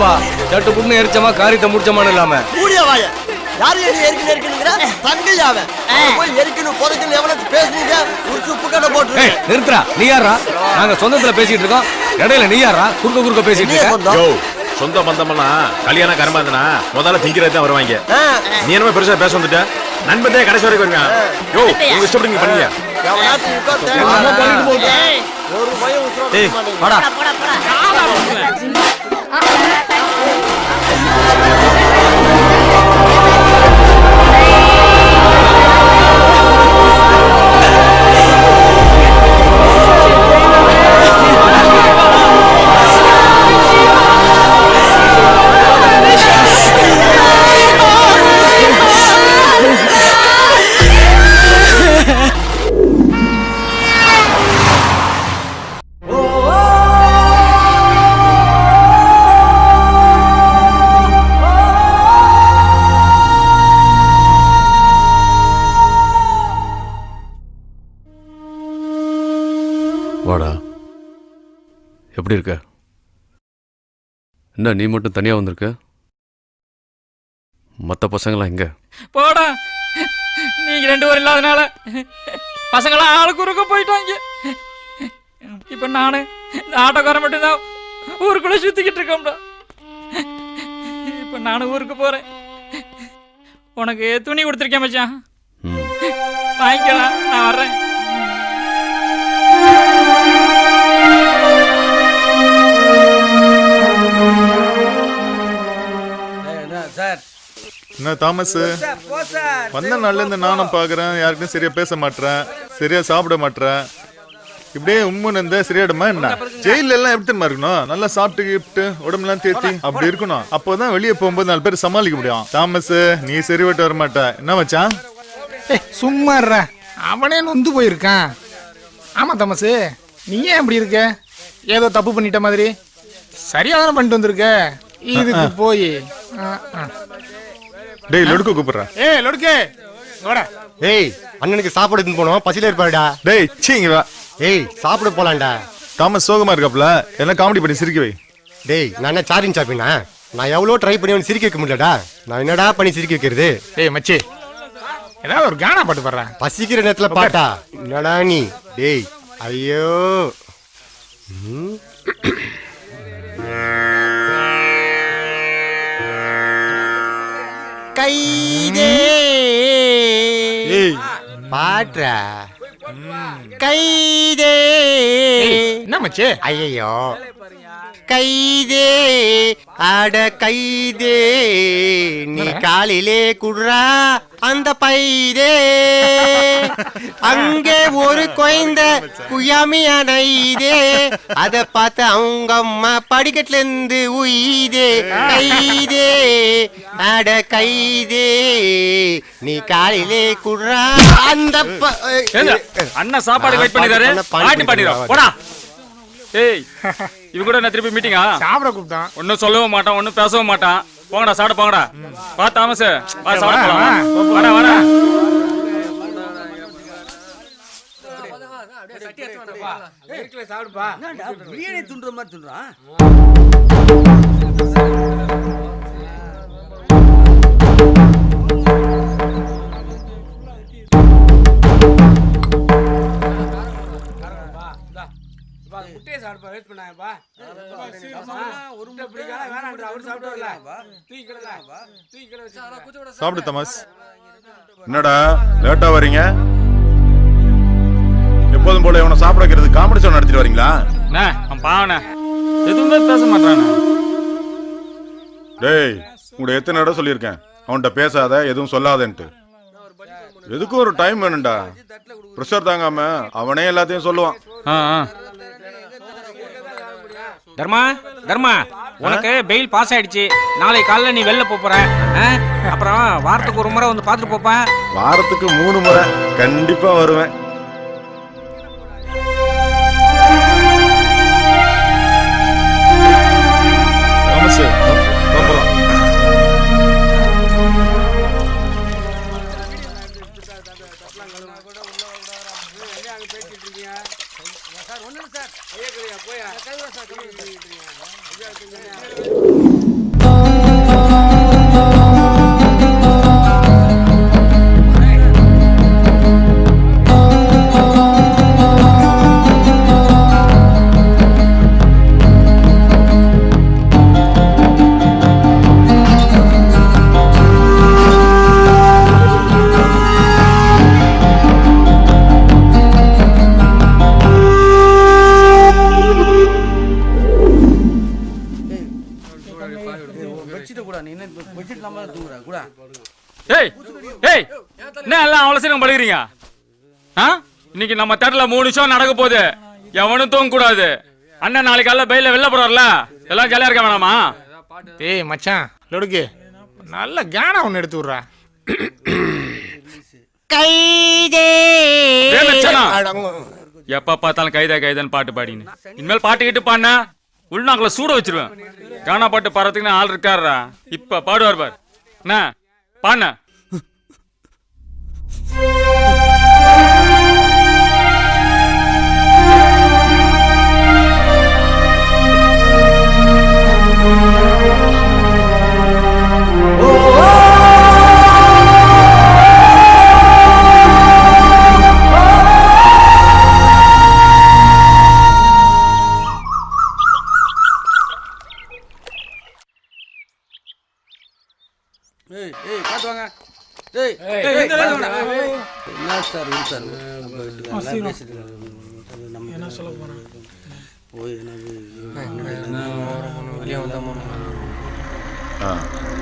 இல்லப்பா, சட்டு புண்ணு எரிச்சமா காரியத்தை முடிச்சமான்னு இல்லாம கூடிய வாய யாரு எரிக்கணுங்கிற தங்கையாவ போய் எரிக்கணும் புதைக்கணும் எவ்வளவு பேசுனீங்க ஒரு உப்பு கடை போட்டு நிறுத்துறா. நீ யாரா? நாங்க சொந்தத்துல பேசிட்டு இருக்கோம், இடையில நீ யாரா குறுக்க பேசிட்டு இருக்க? சொந்த பந்தமெல்லாம் கல்யாணம் கரமாந்தனா முதல்ல திங்கிறது தான் வருவாங்க. நீ என்ன பெருசா பேச வந்துட்ட? நண்பனே கடைசி வரைக்கும் வருங்க. யோ உங்க இஷ்டப்படி நீங்க பண்ணுங்க. ஒரு பயம் உசுரோட வாடா. வாடா. எப்படி இருக்க? என்ன நீ மட்டும் தனியா வந்திருக்க? மற்ற பசங்களாம் எங்க? போடா, நீங்க 2 பேரும் இல்லாதனால பசங்களாம் ஆளுக்கு ஊருக்கு போயிட்டாங்க. இப்ப நானு இந்த ஆட்டோக்காரன் மட்டும்தான் ஊருக்குள்ள சுத்திக்கிட்டு இருக்கோம்டா. இப்ப நானும் ஊருக்கு போறேன். உனக்கு துணி கொடுத்துருக்கேன் மச்சான், வாங்கிக்கலாம். நான் வர்றேன். என்ன தாமஸ், வந்த நாள்ல இருந்து நானும் பாக்குறேன், யாருக்கும் சரியா பேச மாட்டேன், சரியா சாப்பிட மாட்டேன். இப்படியே உம்முன்னு இருந்தா சரியாடுமா என்ன? ஜெயில எல்லாம் எப்படி தெரியுமா இருக்கணும்? நல்லா சாப்பிட்டு உடம்புலாம் தேத்தி அப்படி இருக்கணும். அப்போதான் வெளியே போகும்போது 4 பேர் சமாளிக்க முடியும். தாமஸ் நீ சரி விட்டு வர மாட்ட. என்ன மச்சான்? சும்மா அவனே நொந்து போயிருக்கான். ஆமா தாமஸ், நீ ஏன் இப்படி இருக்க? ஏதோ தப்பு பண்ணிட்ட மாதிரி. சரியா தானே பண்ணிட்டு வந்திருக்க. இதுக்கு போய் டேய் லொடுக்கு கூப்பிடுறேன். ஏய் லொடுக்கு வாடா. ஏய் அண்ணனுக்கு சாப்பாடு எடுத்து போனோம், பசியில இருப்பாடா. டேய் சீங்க வா. ஏய் சாப்பிட போலாம்டா. தாமஸ் சோகமா இருக்காப்ல, எல்லாம் காமெடி பண்ணி சிரிக்க வை. டேய் நான் என்ன சாரிங் சாப்பினா? நான் எவ்வளோ ட்ரை பண்ணி அவன் சிரிக்க வைக்க முடியலடா. நான் என்னடா பண்ணி சிரிக்க வைக்கிறது? ஏய் மச்சி, ஏதாவது ஒரு கானா பாட்டு பாடுறேன். பசிக்கிற நேரத்துல பாட்டா? என்னடா நீ? டேய் ஐயோ. கைதே பாட்றா. கைதே என்ன மச்சி? ஐயோ கைதே அட கைதே நீ காலிலே குடுறா அந்த பைதே. அங்கே ஒரு குழந்த குயாமியானதே, அத பார்த்து அவங்க அம்மா படிக்கட்டுல இருந்து உயிதே. கைதே அட கைதே நீ காலிலே குடுறா அந்த அண்ணா சாப்பாடு வெயிட் பண்ணிதாரு. பாட்டி பாடிறோம் போடா. ஏய் இவ கூட நான் திருப்பி மீட்டிங்கா? சாப்பிட கூப்பிட்டான். ஒன்னும் சொல்லவும் மாட்டான், ஒன்னும் பேசவும் மாட்டான். போங்கடா சாப்பிட போங்கடா. வா தாமஸ், வா சாப்பிட போலாம். வாடா வாடா. சாப்பிடுப்பா. பிரியாணி துண்டுற மாதிரி துண்டுறான். சாப்பிடு தாமஸ். என்னடா லேட்டா வரீங்க? எப்போதும் போல இவனை சாப்பிட வைக்கிறது காமெடி ஷோ நடத்திட்டு வரீங்களா? அவன் பாவனே எதுவுமே பேச மாட்டானே. டேய் உங்கள்கிட்ட எத்தனை இடம் சொல்லியிருக்கேன் அவன்கிட்ட பேசாத, எதுவும் சொல்லாதன்ட்டு. எதுக்கும் ஒரு டைம் வேணும்டா. ப்ரெஷர் தாங்காம அவனே எல்லாத்தையும் சொல்லுவான். தர்மா தர்மா, உனக்கு பெயில் பாஸ் ஆயிடுச்சு. நாளை காலைல நீ வெளில போற. அப்புறம் வாரத்துக்கு ஒரு முறை வந்து பார்த்துட்டு போப்பேன். வாரத்துக்கு 3 முறை கண்டிப்பா வருவேன். சார் ஒண்ணு சார் ஐயா போய் கழுவ சார் ஏய் என்ன எல்லாம் அவ்வளவு சீக்கிரம் படுக்கிறீங்க? இன்னைக்கு நம்ம தேட்டர்ல 3 ஷோ நடக்க போகுது. எவனும் தூங்க கூடாது. அண்ணன் நாளைக்கு காலைல பெயில வெளில போறாருல, எல்லாம் ஜாலியா இருக்க வேணாமா? ஏய் மச்சான் லொடுக்கு நல்ல கானா ஒன்று எடுத்து விட்றா. எப்ப பார்த்தாலும் கைதா கைதான்னு பாட்டு பாடின்னு இனிமேல் பாட்டு கிட்டு பாடினா உள்நாக்குல சூட வச்சிருவேன். கானா பாட்டு பாடுறதுக்குன்னு ஆள் இருக்காரா? இப்ப பாடுவார் பார். என்ன பாண்ண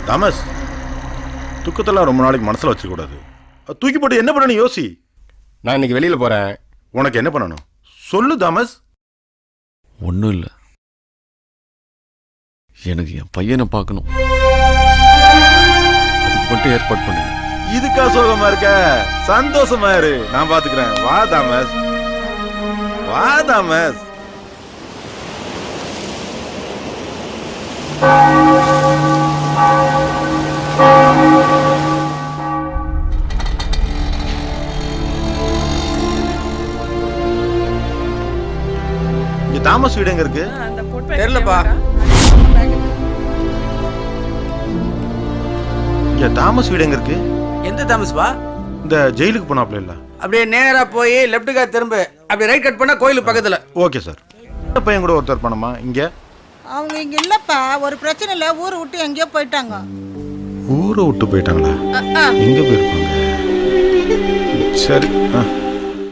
தாமஸ், துக்கத்தெல்லாம் ரொம்ப நாளைக்கு மனசுல வச்சுக்க கூடாது. தூக்கி போட்டு என்ன பண்ணணும் யோசி. நான் இன்னைக்கு வெளியில போறேன். உனக்கு என்ன பண்ணணும் சொல்லு தாமஸ். ஒன்றும் இல்லை, எனக்கு என் பையனை பார்க்கணும். அதுக்கு மட்டும் ஏற்பாடு பண்ணுங்க. இதுக்கா சோகமா இருக்க? சந்தோஷமா இரு, நான் பாத்துக்கிறேன். வா தாமஸ், வா தாமஸ். இங்க தாமஸ் வீடு எங்க இருக்கு? தெரியலப்பா. இங்க தாமஸ் வீடு எங்க இருக்கு? எந்த தாமஸ்பா? இந்த ஜெயிலுக்கு போனாப்ல இல்ல, அப்படியே நேரா போய் லெஃப்ட்டுக்கா திரும்ப அப்படியே ரைட் கட் பண்ணா கோயிலுக்கு பக்கத்துல. Okay sir. பையன் கூட ஒருத்தர் பண்ணமா இங்க? அவங்க இங்க இல்லப்பா, ஒரு பிரச்சனை இல்ல, ஊரை விட்டு எங்கேயோ போயிட்டாங்க. ஊரை விட்டு போயிட்டாங்களா? எங்க போயிருப்பாங்க? சரி